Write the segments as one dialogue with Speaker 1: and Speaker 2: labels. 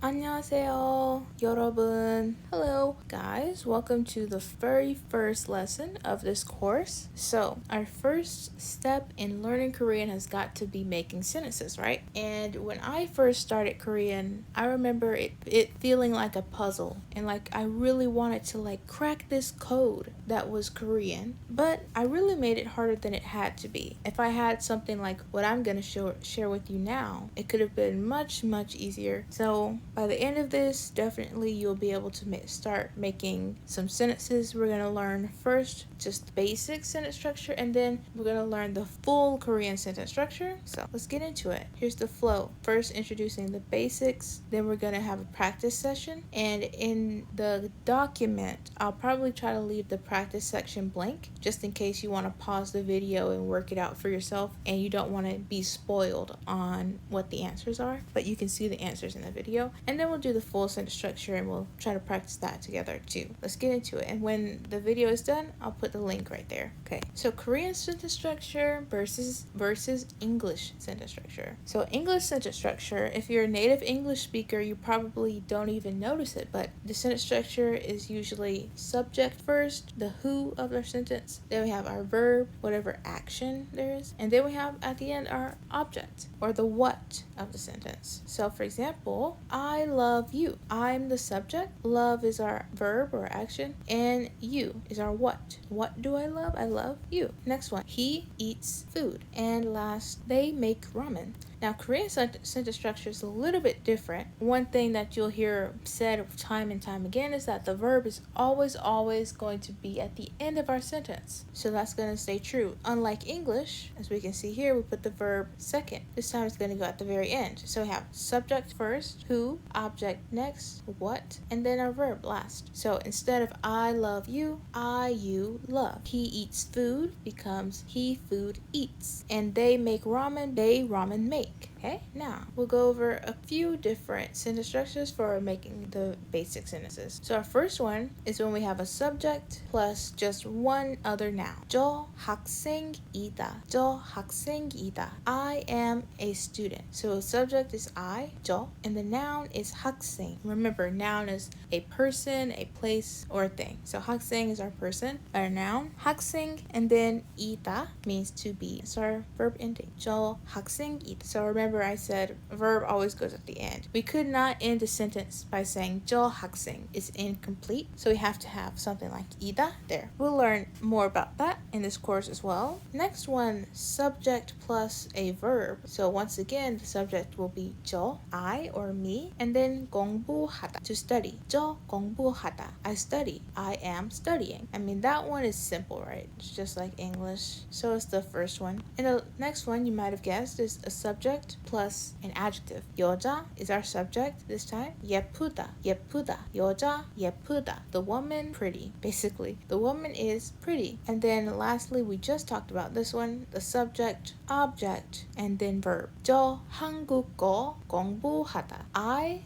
Speaker 1: 안녕하세요, 여러분. Hello, guys. Welcome to the very first lesson of this course. So, our first step in learning Korean has got to be making sentences, right? And when I first started Korean, I remember it feeling like a puzzle and like I really wanted to like crack this code that was Korean, but I really made it harder than it had to be. If I had something like what I'm going to share with you now, it could have been much easier. So, by the end of this, definitely you'll be able to start making some sentences. We're going to learn first just the basic sentence structure, and then we're going to learn the full Korean sentence structure. So let's get into it. Here's the flow. First, introducing the basics, then we're going to have a practice session, and in the document, I'll probably try to leave the practice section blank just in case you want to pause the video and work it out for yourself and you don't want to be spoiled on what the answers are, but you can see the answers in the video. And then we'll do the full sentence structure and we'll try to practice that together too. Let's get into it. And when the video is done, I'll put the link right there. Okay, so Korean sentence structure versus English sentence structure. So English sentence structure, if you're a native English speaker, you probably don't even notice it, but the sentence structure is usually subject first, the who of our sentence, then we have our verb, whatever action there is, and then we have at the end our object or the what of the sentence. So for example, I love you. I'm the subject, love is our verb or action, and you is our what. What do I love? I love you. Next one, he eats food. And last, they make ramen. Now, Korean sentence structure is a little bit different. One thing that you'll hear said time and time again is that the verb is always going to be at the end of our sentence. So that's going to stay true. Unlike English, as we can see here, we put the verb second. This time it's going to go at the very end. So we have subject first, who, object next, what, and then our verb last. So instead of I love you, you love. He eats food becomes he food eats. And they make ramen, they ramen make. Okay, now we'll go over a few different sentence structures for making the basic sentences. So our first one is when we have a subject plus just one other noun. 저 학생이다. 저 학생이다. I am a student. So subject is I, 저, and the noun is 학생. Remember, noun is a person, a place, or a thing. So 학생 is our person, our noun. 학생, and then 이다 means to be. It's our verb ending. 저 학생이다. So remember I said verb always goes at the end. We could not end a sentence by saying 저 학생. It's incomplete. So we have to have something like 이다 there. We'll learn more about that in this course as well. Next one, subject plus a verb. So once again, the subject will be 저, I or me, and then 공부하다, to study. 저 공부하다. I study. I am studying. I mean, that one is simple, right? It's just like English. So it's the first one. And the next one, you might have guessed, is a subject plus an adjective. 여자 is our subject this time. 예쁘다, 예쁘다. 여자 예쁘다. The woman, pretty. Basically, the woman is pretty. And then lastly, we just talked about this one, the subject, object, and then verb. 저 한국어 공부하다.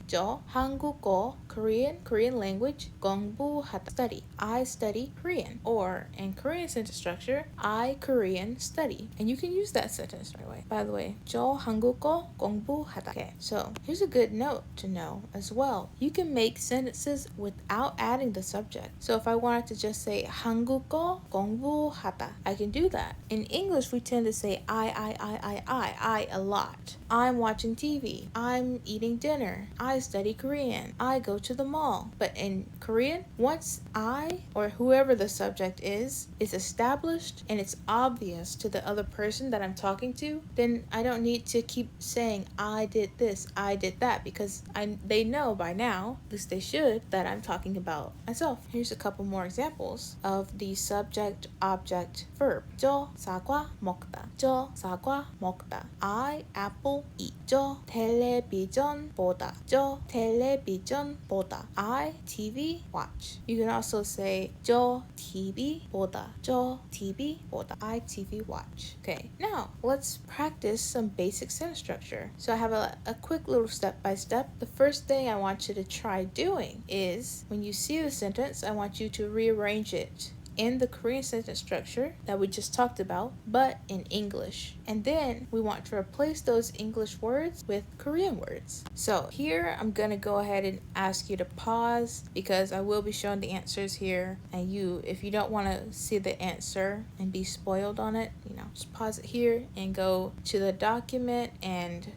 Speaker 1: 저 한국어, Korean language, 공부하다, study. I study Korean. Or in Korean sentence structure, I Korean study. And you can use that sentence right away. By the way, 저 한국어 공부하다. Okay, so here's a good note to know as well. You can make sentences without adding the subject. So if I wanted to just say 한국어 공부하다, I can do that. In English, we tend to say I a lot. I'm watching TV. I'm eating dinner. I study Korean. I go to the mall. But in Korean, once I or whoever the subject is established and it's obvious to the other person that I'm talking to, then I don't need to keep saying I did this, I did that, because they know by now, at least they should, that I'm talking about myself. Here's a couple more examples of the subject, object, verb. 저 사과 먹다. 저 사과 먹다. I apple eat. 저 텔레비전 보다. 저 텔레비전 보다. I TV watch. You can also say 저 TV 보다. 저 TV 보다. I TV watch. Okay, now let's practice some basic sentence structure. So I have a quick little step by step. The first thing I want you to try doing is when you see the sentence, I want you to rearrange it in the Korean sentence structure that we just talked about, but in English. And then we want to replace those English words with Korean words. So here I'm going to go ahead and ask you to pause because I will be showing the answers here. And if you don't want to see the answer and be spoiled on it, just pause it here and go to the document and,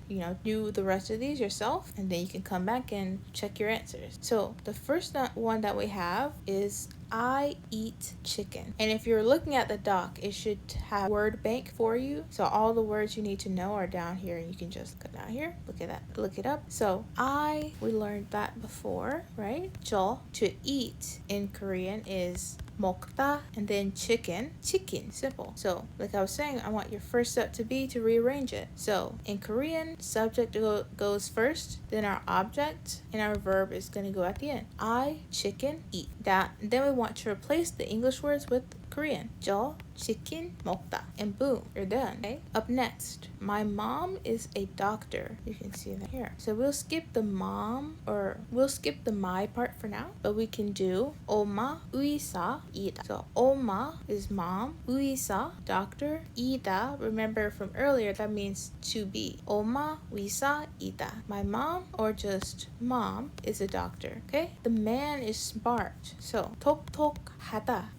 Speaker 1: do the rest of these yourself. And then you can come back and check your answers. So the first one that we have is I eat chicken. And if you're looking at the doc, it should have word bank for you. So all the words you need to know are down here, and you can just go down here, look it up. So we learned that before, right? 저, to eat in Korean is 먹다, and then chicken, simple. So like I was saying, I want your first step to be to rearrange it. So in Korean, subject goes first, then our object, and our verb is going to go at the end. I, chicken, eat. Then we want to replace the English words with Korean. 저, chicken, 먹다. And boom, you're done. Okay? Up next, my mom is a doctor. You can see that here. So we'll skip the my part for now, but we can do 엄마 의사이다. So 엄마 is mom, 의사, doctor, 이다. Remember from earlier, that means to be. 엄마 의사이다. My mom, or just mom, is a doctor. Okay? The man is smart. So 똑똑하다,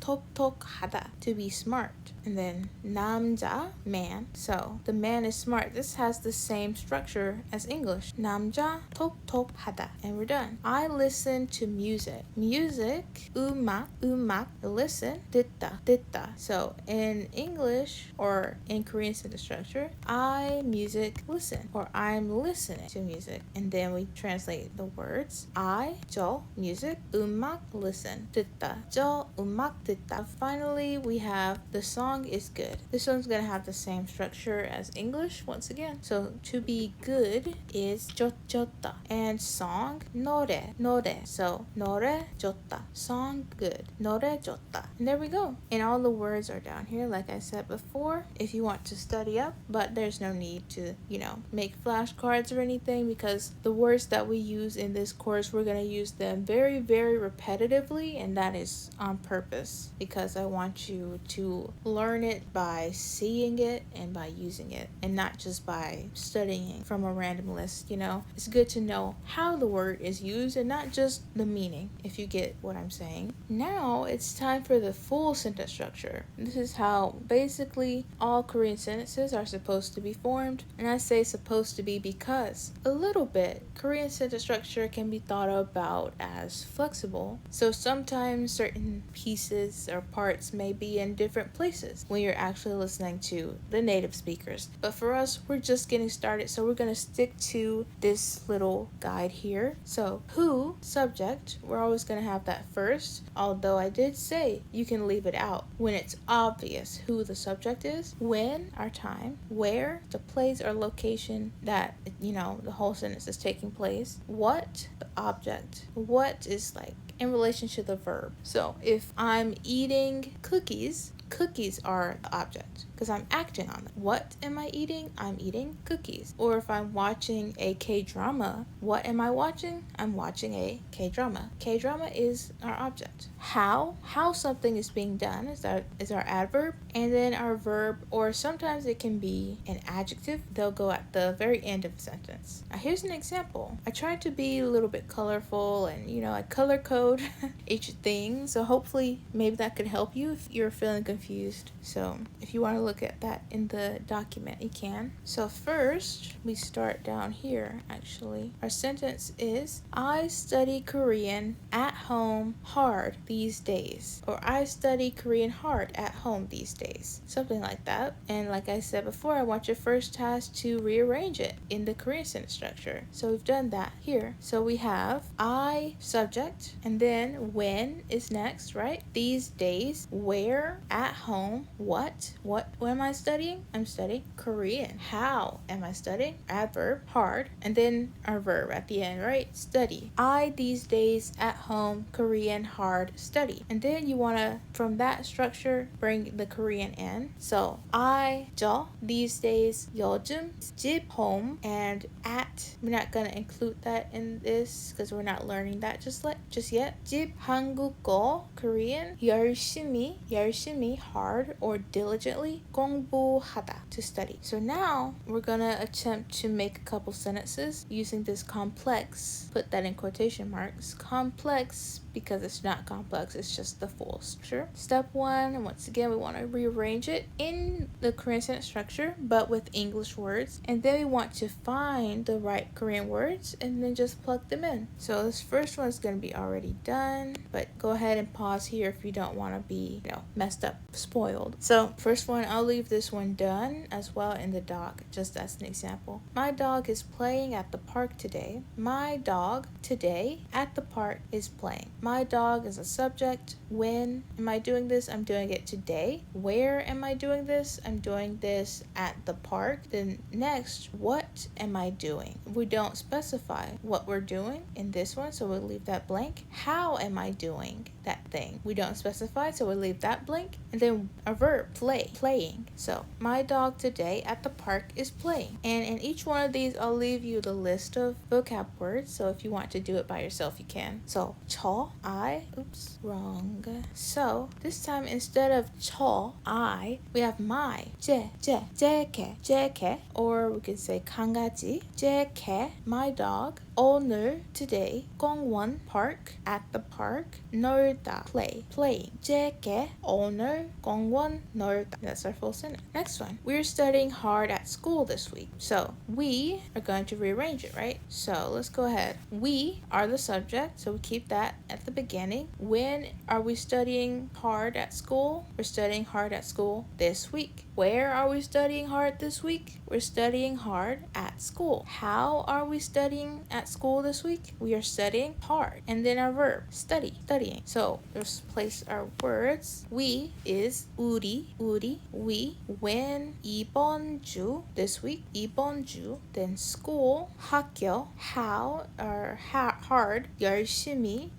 Speaker 1: to be smart. And then 남자, man. So the man is smart. This has the same structure as English. 남자 똑똑하다. And we're done. I listen to music. Music, 음악, listen, 듣다. So in English or in Korean sentence structure, I music listen, or I'm listening to music. And then we translate the words. 저 music, 음악 listen, 듣다. 저 음악 듣다. Finally, we have the song is good. This one's gonna have the same structure as English once again. So to be good is 좋다, and song 노래. So 노래 좋다, song good, 노래 좋다. And there we go. And all the words are down here, like I said before, if you want to study up. But there's no need to, make flashcards or anything, because the words that we use in this course, we're gonna use them very, very repetitively, and that is on purpose because I want you to learn it by seeing it and by using it, and not just by studying from a random list. It's good to know how the word is used and not just the meaning, if you get what I'm saying. Now it's time for the full sentence structure. This is how basically all Korean sentences are supposed to be formed, and I say supposed to be because a little bit Korean sentence structure can be thought about as flexible. So sometimes certain pieces or parts may be in different places when you're actually listening to the native speakers. But for us, we're just getting started, so we're going to stick to this little guide here. So who, subject, we're always going to have that first, although I did say you can leave it out when it's obvious who the subject is. When, our time. Where, the place or location that, the whole sentence is taking place. What, the object. What is like in relation to the verb. So if I'm eating cookies are the object because I'm acting on them. What am I eating? I'm eating cookies. Or if I'm watching a K-drama, what am I watching? I'm watching a K-drama. K-drama is our object. How something is being done is our adverb, and then our verb, or sometimes it can be an adjective. They'll go at the very end of the sentence. Now here's an example. I tried to be a little bit colorful and I color code each thing, so hopefully maybe that could help you if you're feeling confused. So if you want to look at that in the document, you can. So first we start down here. Actually, our sentence is I study Korean at home hard these days, or I study Korean hard at home these days, something like that. And like I said before, I want your first task to rearrange it in the Korean sentence structure. So we've done that here. So we have I, subject, and then when is next, right? These days, where, at home, what am I studying? I'm studying Korean. How am I studying? Adverb, hard, and then our verb at the end, right? Study. I these days at home Korean hard study. And then you want to, from that structure, bring the Korean in. So 저 these days 요즘 집 home, and at, we're not going to include that in this because we're not learning that just yet. 집 한국어 Korean 열심히 hard or diligently 공부하다, to study. So now we're gonna attempt to make a couple sentences using this complex, put that in quotation marks, complex, because it's not complex, it's just the full structure. Step one, and once again, we want to rearrange it in the Korean sentence structure, but with English words. And then we want to find the right Korean words and then just plug them in. So this first one is going to be already done, but go ahead and pause here if you don't want to be, messed up, spoiled. So first one, I'll leave this one done as well in the doc, just as an example. My dog is playing at the park today. My dog today at the park is playing. My dog is a subject. When am I doing this? I'm doing it today. Where am I doing this? I'm doing this at the park. Then next, what am I doing? We don't specify what we're doing in this one, so we'll leave that blank. How am I doing that thing? We don't specify, so we'll leave that blank. And then a verb, play, playing. So my dog today at the park is playing. And in each one of these, I'll leave you the list of vocab words. So if you want to do it by yourself, you can. So oops, wrong. So this time instead of we have my, 제개, or we could say 강아지, 제개, my dog, 오늘, today, 공원, park, at the park, 놀다, playing, 제개, 오늘, 공원, 놀다. That's our full sentence. Next one, we're studying hard at school this week. So we are going to rearrange it, right? So let's go ahead. We are the subject, so we keep that at the beginning. When are we studying hard at school? We're studying hard at school this week. Where are we studying hard this week? We're studying hard at school. How are we studying at school this week? We are studying hard. And then our verb, studying. So let's place our words. We is 우리, we. When, 이번 주, this week, 이번 주. Then school, 학교, how, or hard, 열심히.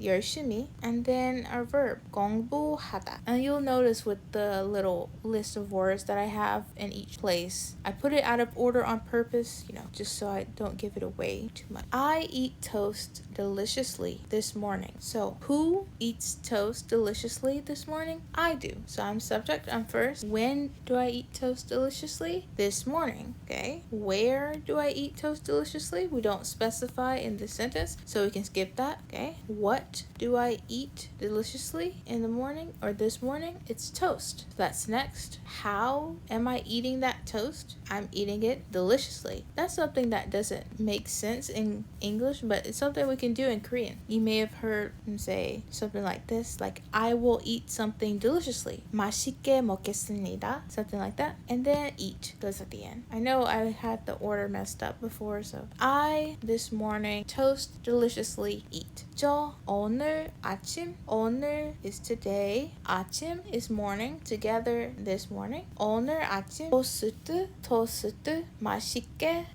Speaker 1: And then our verb, 공부하다. And you'll notice with the little list of words that I have in each place, I put it out of order on purpose, just so I don't give it away too much. I eat toast deliciously this morning. So who eats toast deliciously this morning? I do. So I'm subject, I'm first. When do I eat toast deliciously? This morning. Okay. Where do I eat toast deliciously? We don't specify in the sentence, so we can skip that. Okay. What do I eat deliciously in the morning or this morning? It's toast. So that's next. How am I eating that toast? I'm eating it deliciously. That's something that doesn't make sense in English, but it's something we can do in Korean. You may have heard him say something like this, like I will eat something deliciously. 맛있게 먹겠습니다. Something like that. And then eat goes at the end. I know I had the order messed up before, so I this morning toast deliciously eat. 저 오늘 아침, 오늘 is today, 아침 is morning, together this morning. 오늘 아침 토스트 맛있게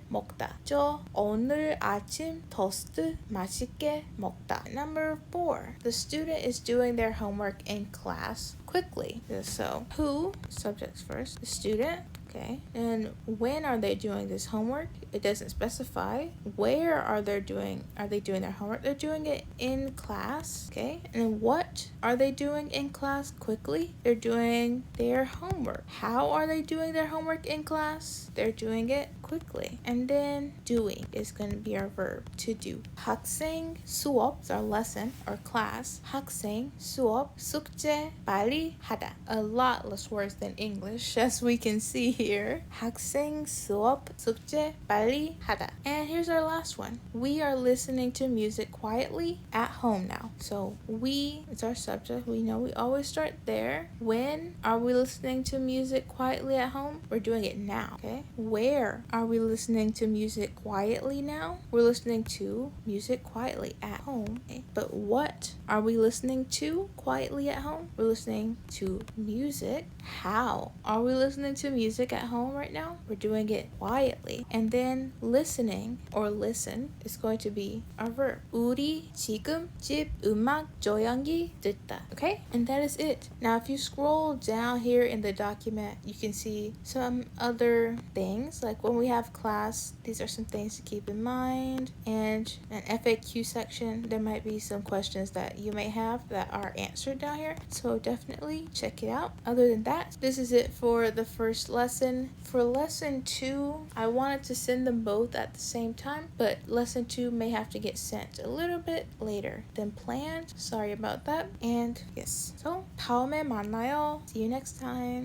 Speaker 1: 먹다. 저 오늘 아침 토스트 맛있게 먹다. Number 4, the student is doing their homework in class quickly. So who, subjects first, the student. Okay, and when are they doing this homework? It doesn't specify. Where are they doing their homework? They're doing it in class. Okay, and what are they doing in class quickly? They're doing their homework. How are they doing their homework in class? They're doing it quickly. And then doing is going to be our verb, to do. 학생 수업 is our lesson or class. 학생 수업 숙제 빨리 하다. A lot less words than English, as we can see here. 학생 수업 숙제 빨리 하다. And here's our last one. We are listening to music quietly at home now. So we, it's our subject. We know we always start there. When are we listening to music quietly at home? We're doing it now. Okay. Where are we listening to music quietly now? We're listening to music quietly at home. Okay. But what are we listening to quietly at home? We're listening to music. How are we listening to music at home right now? We're doing it quietly. And then listening or listen is going to be our verb. 우리 지금 집 음악 조용히 듣다. Okay? And that is it. Now if you scroll down here in the document, you can see some other things. Like when we we have class, these are some things to keep in mind, and an FAQ section. There might be some questions that you may have that are answered down here, so definitely check it out. Other than that, this is it for the first lesson. For lesson 2, I wanted to send them both at the same time, but lesson 2 may have to get sent a little bit later than planned. Sorry about that. And yes, so 다음에 만나요. See you next time.